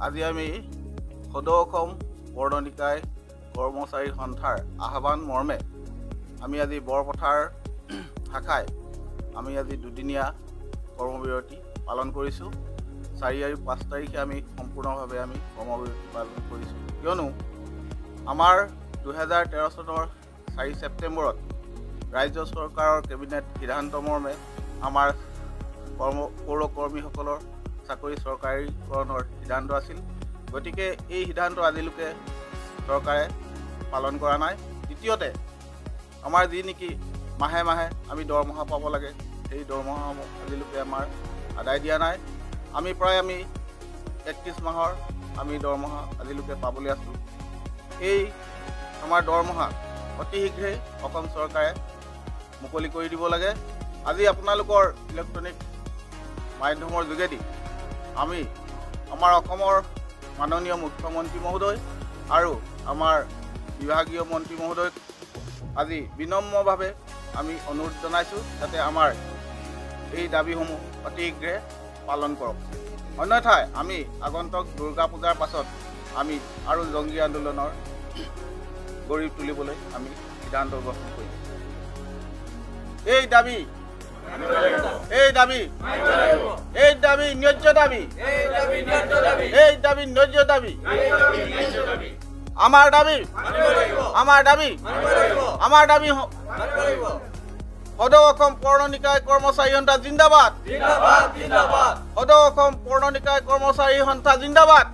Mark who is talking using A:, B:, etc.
A: আজি আমি সদৌ অসম বৰ্ণ নিকায় কৰ্মচাৰী সন্থাৰ আহ্বান মৰ্মে আমি আজি বৰপথাৰ শাখায় আমি আজি দুদিনীয়া কৰ্মবিৰতি পালন কৰিছোঁ। 4 আৰু 5 তাৰিখে আমি সম্পূৰ্ণভাৱে আমি কৰ্মবিৰতি পালন কৰিছোঁ, কিয়নো আমাৰ 2013 চনৰ 4 ছেপ্টেম্বৰত ৰাজ্য চৰকাৰৰ কেবিনেট সিদ্ধান্ত মৰ্মে আমাৰ পৌৰকৰ্মীসকলৰ চাকৰি চৰকাৰীকৰণৰ সিদ্ধান্ত আছিল। গতিকে এই সিদ্ধান্ত আজিলৈকে চৰকাৰে পালন কৰা নাই। দ্বিতীয়তে আমাৰ যি নেকি মাহে মাহে আমি দৰমহা পাব লাগে, সেই দৰমহা আজিলৈকে আমাৰ আদায় দিয়া নাই। আমি প্ৰায় 31 মাহৰ আমি দৰমহা আজিলৈকে পাবলৈ আছোঁ। এই আমাৰ দৰমহা অতি শীঘ্ৰেই অসম চৰকাৰে মুকলি কৰি দিব লাগে। আজি আপোনালোকৰ ইলেক্ট্ৰনিক মাধ্যমৰ যোগেদি আমি আমাৰ অসমৰ মাননীয় মুখ্যমন্ত্ৰী মহোদয় আৰু আমাৰ বিভাগীয় মন্ত্ৰী মহোদয়ক আজি বিনম্ৰভাৱে আমি অনুৰোধ জনাইছোঁ যাতে আমাৰ এই দাবীসমূহ অতি শীঘ্ৰে পালন কৰক। অন্যথাই আমি আগন্তুক দুৰ্গা পূজাৰ পাছত আমি আৰু জংগী আন্দোলনৰ গঢ়ি তুলিবলৈ আমি সিদ্ধান্ত গ্ৰহণ কৰিম। এই দাবী ন্যায্য দাবী, ন্যায্য দাবী, আমাৰ দাবী সদৌ অসম পৌৰ নিকায় কৰ্মচাৰী সন্থা জিন্দাবাদ, সদৌ অসম পৌৰ নিকায় কৰ্মচাৰী সন্থা জিন্দাবাদ।